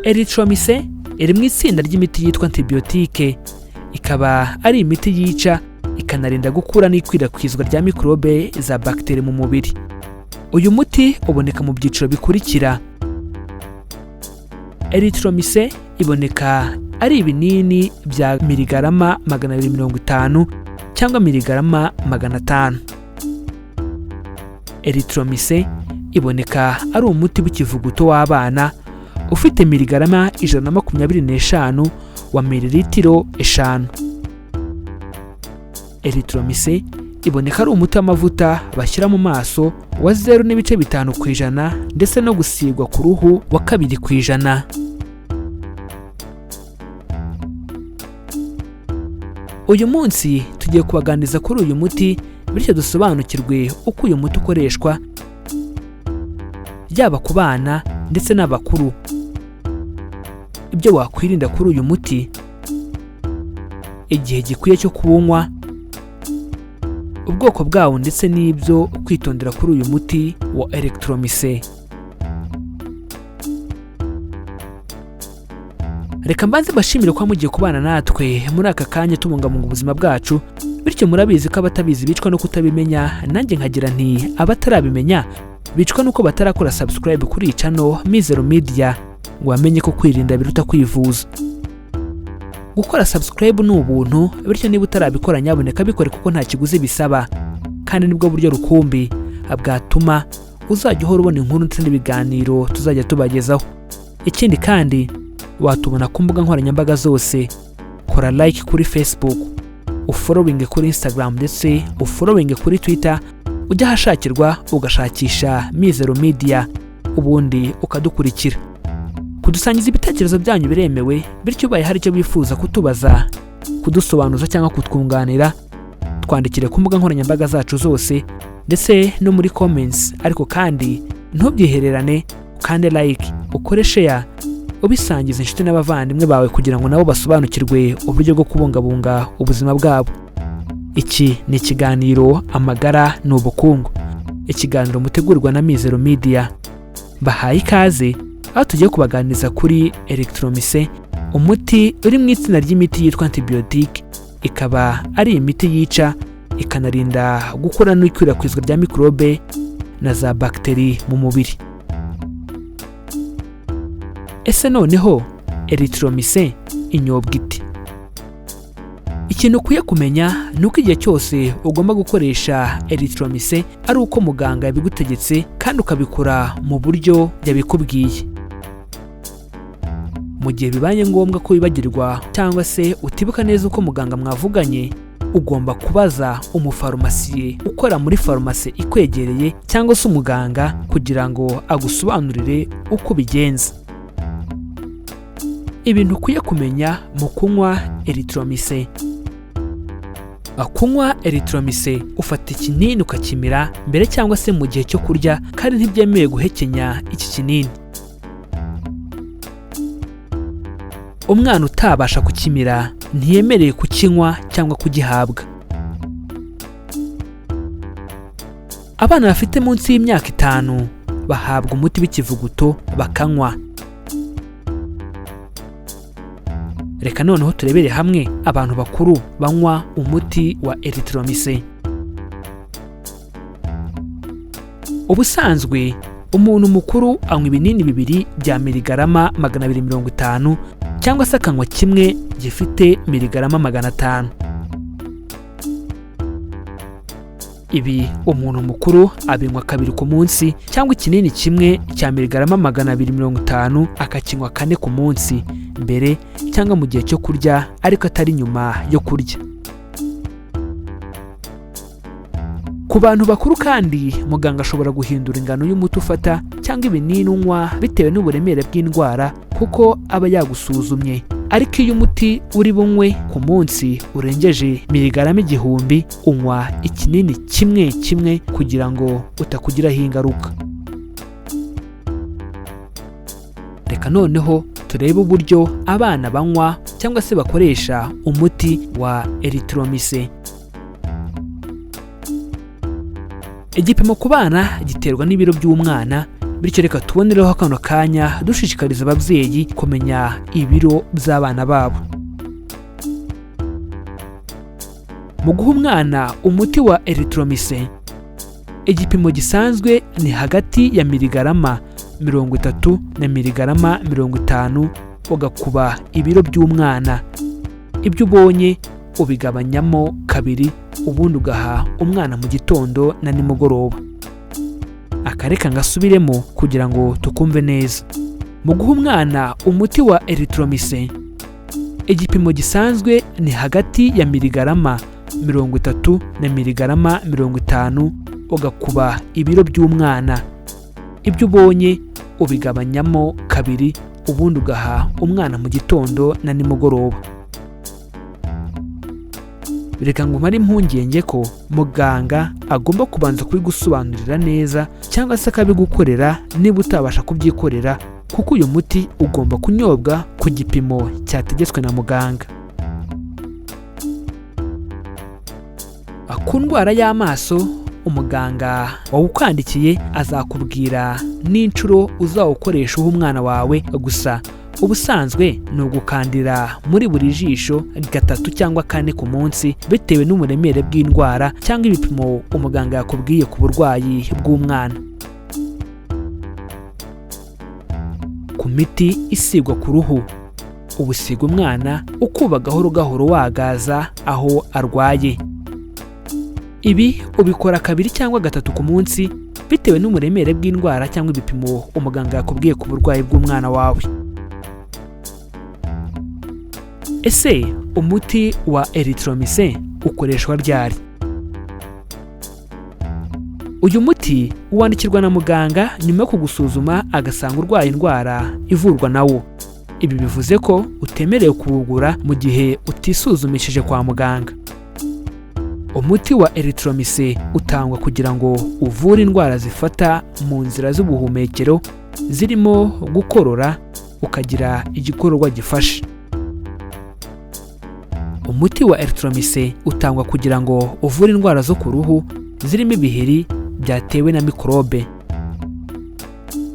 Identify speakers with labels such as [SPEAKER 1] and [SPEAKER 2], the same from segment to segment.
[SPEAKER 1] Erythromycin iri mu itsinda ry'imiti yitwa antibiyotike, ikaba ari imiti yica ikanarinda gukura n'ikwirakwizwa rya microbe za bagiteri mu mubiri. Uyu muti uboneka mu byiciro bikurikira. Erythromycin iboneka ari ibinini bya miligarama 250 cyangwa miligarama 500. Erythromycin iboneka ari umuti w'ikivuguto w'abana ufite miligarama 125 wa mililitiro 5. Erythromycin iboneka ari umuti w'amavuta bashyira mu maso wa 0.5% ndetse no gusigwa ku ruhu wa 2%. Uyu munsi tugiye kubaganiriza kuri uyu muti bityo dusobanukirwe uko uyu muti ukoreshwa yaba ku bana ndetse n'abakuru, ibyo wakwirinda kuri uyu muti, igihe gikwiye cyo kuwunywa, ubwoko bwawo ndetse n'ibyo kwitondera kuri uyu muti wa Erythromycin. Reka mbanze bashimire ko mugiye kubana natwe muri aka kanya tubungabunga ubuzima bwacu, bityo murabizi ko abatabizi bicwa no kutabimenya, nanjye nkagira nti abatarabimenya bicwa nuko batarakora subscribe kuri iyi channel Mizero Media ngo bamenye ko kwirinda biruta kwivuza. Gukora subscribe ni ubuntu, bityo niba utarabikora nyaboneka bikore kuko nta kiguzi bisaba, kandi nibwo buryo rukumbi bwatuma uzajya uhora ubona inkuru ndetse n'ibiganiro tuzajya tubagezaho. Ikindi kandi watubona ku mbuga nkoranyambaga zose. Kora like kuri Facebook, ufollowing kuri Instagram ndetse ufollowing kuri Twitter, ujya hashakirwa ugashakisha Mizero Media ubundi ukadukurikira. Kudusangiza ibitekerezo byanyu biremewe, bityo ubaye hari icyo bifuza kutubaza, kudusobanuza cyangwa kutwunganira, twandikire ku mbuga nkoranyambaga zacu zose ndetse no muri comments. Ariko kandi ntubyihererane, ukande like, ukore share, ubisangiza inshuti n'abavandimwe bawe kugira ngo nabo basobanukirwe uburyo bwo kubungabunga ubuzima bwabo. Iki ni ikiganiro Amagara n'Ubukungu, ikiganiro mutegurwa na Mizero Media. Bahaye ikaze aho tugiye kubaganiriza kuri Erythromycin, umuti uri mu itsinda ry'imiti yitwa antibiyotike, ikaba ari imiti yica ikanarinda gukura n'ikwirakwizwa rya microbe na za bagiteri mu mubiri. Ese noneho Erythromycin inyobwa ite? Ikintu ukwiye kumenya ni uko igihe cyose ugomba gukoresha Erythromycin ari uko muganga yabigutegetse kandi ukabikora mu buryo yabikubwiye. Mu gihe bibaye ngombwa ko wibagirwa cyangwa se utibuka neza uko muganga mwavuganye, ugomba kubaza umufarumasiye ukora muri farumasi ikwegereye cyangwa se umuganga kugira ngo agusobanurire uko bigenza. Ibintu ukwiye kumenya mu kunywa Erythromycin. Kunywa Erythromycin ufata ikinini ukakimira mbere cyangwa se mu gihe cyo kurya, kandi ntibyemewe guhekenya iki kinini. Umwana utabasha kukimira ntiyemereye kukinywa cyangwa kugihabwa. Abana bafite munsi y'imyaka 5 bahabwa umuti w'ikivuguto bakanywa. Reka noneho turebere hamwe abantu bakuru banywa umuti wa Erythromycin. Ubusanzwe umuntu mukuru anywa ibinini 2 bya miligarama 250 cyangwa se akanywa kimwe gifite miligarama 500. Ibi umuntu mukuru abinywa 2 ku munsi, cyangwa ikinini kimwe cya miligarama 250 akakinywa 4 ku munsi, mbere cyangwa mu gihe cyo kurya ariko atari nyuma yo kurya. Ku bantu bakuru kandi muganga ashobora guhindura ingano y'umuti ufata cyangwa ibinini unywa bitewe n'uburemere bw'indwara kuko aba yagusuzumye. Ariko iyo umuti uri bunywe ku munsi urengeje miligarama 1000, unywa ikinini kimwe kugira ngo utakugiraho ingaruka. Reka noneho turebe uburyo abana banywa cyangwa se bakoresha umuti wa Erythromycin. Igipimo ku bana giterwa n'ibiro by'umwana, bityo reka tubonereho kano kanya dushishikariza ababyeyi kumenya ibiro by'abana babo. Mu guha umwana umuti wa Erythromycin, igipimo gisanzwe ni hagati ya miligarama 30 na miligarama 50 ugakuba ibiro by'umwana. Ibyo ubonye ubigabanyamo kabiri, ubundi ugaha umwana mu gitondo na nimugoroba. Akareka ngasubiremo kugira ngo tukumve neza. Mu guha umwana umuti wa Erythromycin, igipimo gisanzwe ni hagati ya miligarama 30 na miligarama 50 ugakuba ibiro by'umwana. Ibyo ubonye ubigabanyamo kabiri, ubundi ugaha umwana mu gitondo na nimugoroba. Reka ngumare impungenge ko muganga agomba kubanza kubigusobanurira neza cyangwa se akabigukorera niba utabasha kubyikorera, kuko uyu muti ugomba kunyobwa ku gipimo cyategetswe na muganga. Ku ndwara y'amaso, umuganga wawukwandikiye azakubwira n'inshuro uzawukoresha uha umwana wawe, gusa ubusanzwe ni ugukandira muri buri jisho 3 cyangwa 4 ku munsi, bitewe n'uburemere bw'indwara cyangwa ibipimo umuganga yakubwiye ku burwayi bw'umwana. Ku miti isigwa ku ruhu, ubusiga umwana ukuba gahoro gahoro wagaza aho arwaye. Ibi ubikora 2 cyangwa 3 ku munsi, bitewe n'uburemere bw'indwara cyangwa ibipimo umuganga yakubwiye ku burwayi bw'umwana wawe. Ese umuti wa Erythromycin ukoreshwa ryari? Uyu muti wandikirwa na muganga nyuma yo kugusuzuma agasanga urwaye indwara ivurwa nawo. Ibi bivuze ko utemerewe kuwugura mu gihe utisuzumishije kwa muganga. Umuti wa Erythromycin utangwa kugira ngo uvure indwara zifata mu nzira z'ubuhumekero, zirimo gukorora, ukagira igikororwa gifashe. Umuti wa Erythromycin utangwa kugira ngo uvure indwara zo ku ruhu, zirimo ibiheri byatewe na Microbe.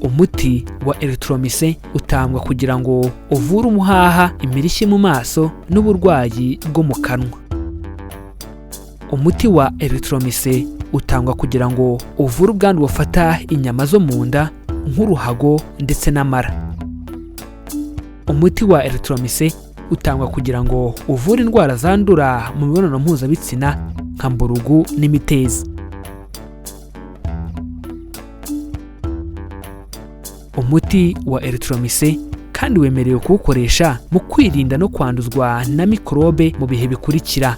[SPEAKER 1] Umuti wa Erythromycin utangwa kugira ngo uvure umuhaha, imirishyi mu maso n'uburwayi bwo mu kanwa. Umuti wa Erythromycin utangwa kugira ngo uvure ubwandu bufata inyama zo mu nda nk'uruhago ndetse n'amara. Umuti wa Erythromycin utangwa kugira ngo uvure indwara zandura mu mibonano mpuzabitsina nka mburugu n'imitezi. Umuti wa Erythromycin kandi wemerewe kuwukoresha mu kwirinda no kwanduzwa na Microbe mu bihe bikurikira.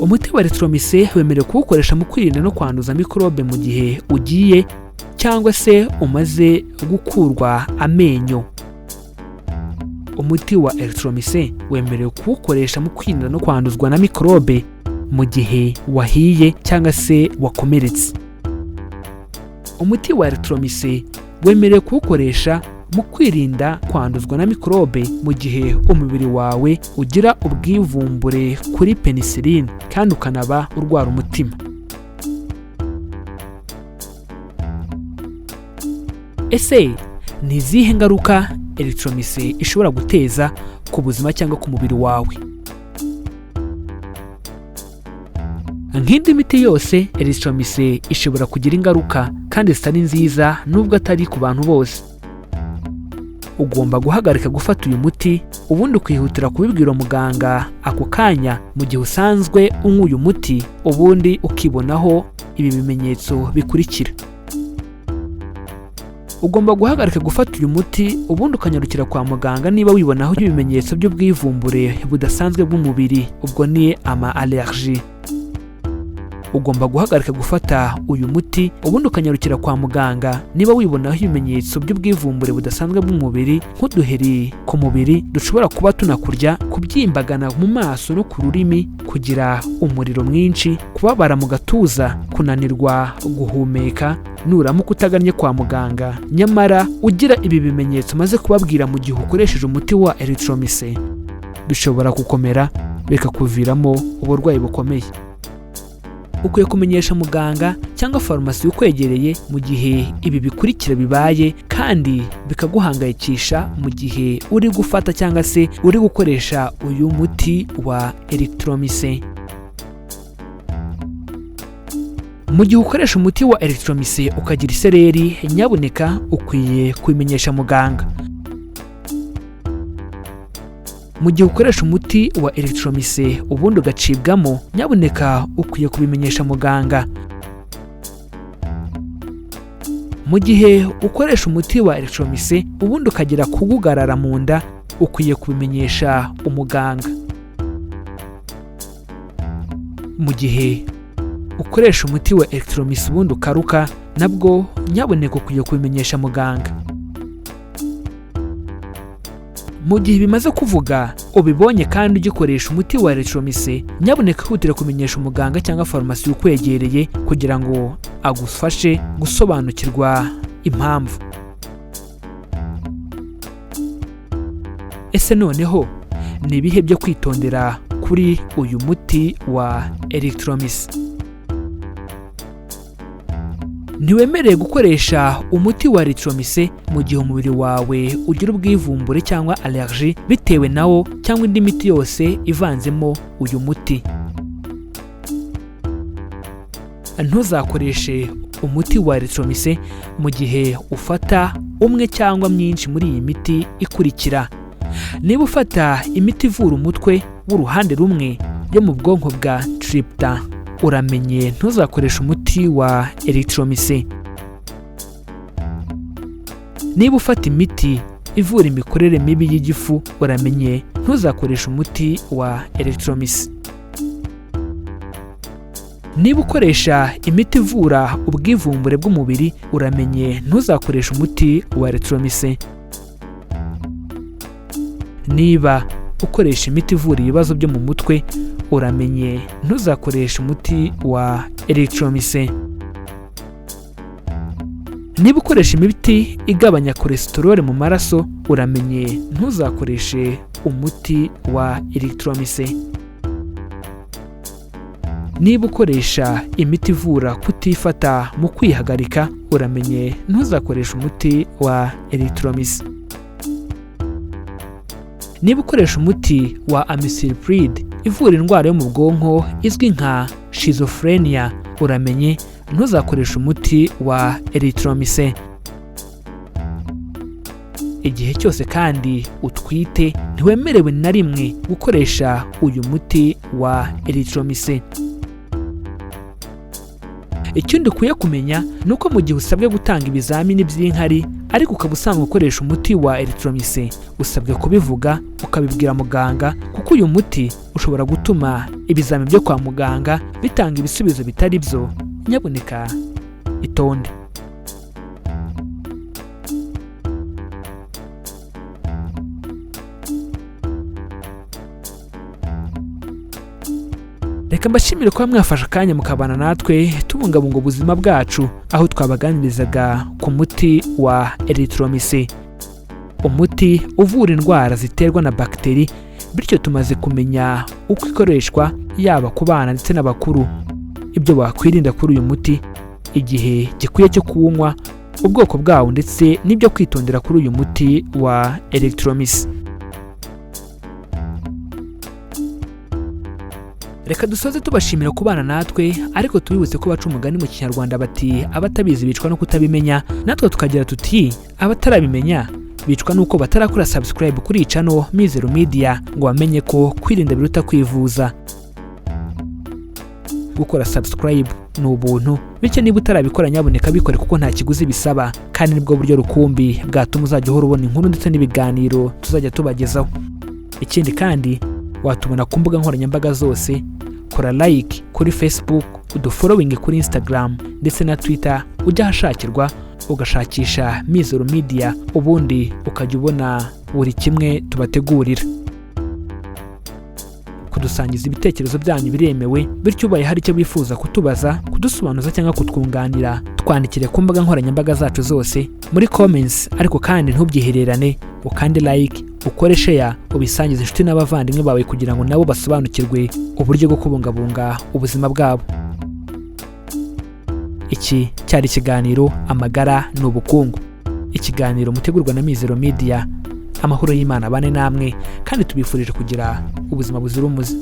[SPEAKER 1] Umuti wa Erythromycin wemerewe kuwukoresha mu kwirinda no kwanduza Microbe mu gihe ugiye cyangwa se umaze gukurwa amenyo. Umuti wa Erythromycin wemerewe kuwukoresha mu kwirinda no kwanduzwa na Microbe mu gihe wahiye cyangwa se wakomeretse. Umuti wa Erythromycin wemerewe kuwukoresha mu kwirinda kwanduzwa na Microbe mu gihe umubiri wawe ugira ubwivumbure kuri penicillin kandi ukanaba urwara umutima. Ese ni izihe ngaruka Erythromycin ishobora guteza ku buzima cyangwa ku mubiri wawe? Nk'indi miti yose, Erythromycin ishobora kugira ingaruka kandi zitari nziza nubwo atari ku bantu bose. Ugomba guhagarika gufata uyu muti, ubundi ukihutira kubibwira muganga ako kanya mu gihe usanzwe unywa uyu muti, ubundi ukibonaho ibi bimenyetso bikurikira. Ugomba guhagarika gufata uyu muti, ubundi ukanyarukira kwa muganga niba wibonaho ibimenyetso by'ubwivumbure budasanzwe bw'umubiri, ubwo ni allergie. Ugomba guhagarika gufata uyu muti, ubundi ukanyarukira kwa muganga niba wibonaho ibimenyetso by'ubwivumbure budasanzwe bw'umubiri, nk'uduheri ku mubiri dushobora kuba tunakurya, kubyimbagana mu maso no ku rurimi, kugira umuriro mwinshi, kubabara mu gatuza, kunanirwa guhumeka, nuramuka utagannye kwa muganga nyamara ugira ibi bimenyetso maze kubabwira mu gihe ukoresheje umuti wa Erythromycin, bishobora gukomera bikakuviramo uburwayi bukomeye. ukwiye kumenyesha muganga cyangwa farumasi ukwegereye mu gihe ibi bikurikira bibaye kandi bikaguhangayikisha mu gihe uri gufata cyangwa se uri gukoresha uyu muti wa Erythromycin. Mu gihe ukoresha umuti wa Erythromycin ukagira isereri, nyabuneka ukwiye kubimenyesha muganga. Mu gihe ukoresha umuti wa Erythromycin ubundi ugacibwamo, nyabuneka ukwiye kubimenyesha muganga. Mu gihe ukoresha umuti wa Erythromycin ubundi ukagira kugugarara mu nda, ukwiye kubimenyesha umuganga. Mu gihe ukoresha umuti wa Erythromycin ubundi ukaruka, nabwo nyabuneka ukwiye kubimenyesha muganga. Mu gihe bimaze kuvuga ubibonye kandi ugikoresha umuti wa Erythromycin, nyabuneka ihutire kumenyesha umuganga cyangwa farumasi ukwegereye kugira ngo agufashe gusobanukirwa impamvu. Ese noneho ni ibihe byo kwitondera kuri uyu muti wa Erythromycin? Ntiwemereye gukoresha umuti wa Erythromycin mu gihe umubiri wawe ugira ubwivumbure cyangwa allergie bitewe nawo cyangwa indi miti yose ivanzemo uyu muti. Ntuzakoreshe umuti wa Erythromycin mu gihe ufata umwe cyangwa myinshi muri iyi miti ikurikira. Niba ufata imiti ivura umutwe w'uruhande rumwe yo mu bwonko bwa tryptophan, uramenye ntuzakoresha umuti wa Erythromycin. Niba ufata imiti ivura imikorere mibi y'igifu, uramenye ntuzakoresha umuti wa Erythromycin. Niba ukoresha imiti ivura ubwivumbure bw'umubiri, uramenye ntuzakoresha umuti wa Erythromycin. Niba ukoresha imiti ivura ibibazo byo mu mutwe, uramenye ntuzakoresha umuti wa Erythromycin. Niba ukoresha imiti igabanya cholesterol mu maraso, uramenye ntuzakoreshe umuti wa Erythromycin. Niba ukoresha imiti ivura kutifata mu kwihagarika, uramenye ntuzakoresha umuti wa Erythromycin. Niba ukoresha umuti wa amisulpride ivura indwara yo mu bwonko izwi nka schizophrenia, uramenye ntuzakoresha umuti wa Erythromycin. Igihe cyose kandi utwite, ntiwemerewe na rimwe gukoresha uyu muti wa Erythromycin. Ikindi ukwiye kumenya ni uko mu gihe usabwe gutanga ibizamini by'inkari ariko ukaba usanga ukoresha umuti wa Erythromycin, usabwe kubivuga ukabibwira muganga, kuko uyu muti ushobora gutuma ibizamini byo kwa muganga bitanga ibisubizo bitari byo. Nyabuneka itonde. Reka mbashimire kuba mwafashe akanya mukabana natwe tubungabunga ubuzima bwacu, aho twabaganirizaga ku muti wa Erythromycin, umuti uvura indwara ziterwa na bagiteri, bityo tumaze kumenya uko ikoreshwa yaba ku bana ndetse n'abakuru, ibyo wakwirinda kuri uyu muti, igihe gikwiye cyo kuwunywa, ubwoko bwawo ndetse n'ibyo kwitondera kuri uyu muti wa Erythromycin. Reka dusoze tubashimira kubana natwe, ariko tubibutse ko baca umugani mu Kinyarwanda bati abatabizi bicwa no kutabimenya, natwe tukagira tuti abatarabimenya bicwa nuko batarakora subscribe kuri iyi channel Mizero Media ngo bamenye ko kwirinda biruta kwivuza. Gukora subscribe ni ubuntu, bityo niba utarabikora nyabuneka bikore kuko nta kiguzi bisaba, kandi nibwo buryo rukumbi bwatuma uzajya uhora ubona inkuru ndetse n'ibiganiro tuzajya tubagezaho. Ikindi kandi watubona ku mbuga nkoranyambaga zose, kora like kuri Facebook, udufollowing kuri Instagram ndetse na Twitter, ujya ahashakirwa ugashakisha Mizero Media, ubundi ukajya ubona buri kimwe tubategurira. Kudusangiza ibitekerezo byanyu biremewe, bityo ubaye hari icyo bifuza kutubaza, kudusobanuza cyangwa kutwunganira, twandikire ku mbuga nkoranyambaga zacu zose muri comments, ariko kandi ntubyihererane, ukande like, ukore share, ubisangize inshuti n'abavandimwe bawe kugira ngo nabo basobanukirwe uburyo bwo kubungabunga ubuzima bwabo. iki cyari ikiganiro amagara n'ubukungu, ikiganiro mutegurwa na Mizero Media. Amahoro y'Imana abane namwe kandi tubifurije kugira ubuzima buzira umuze.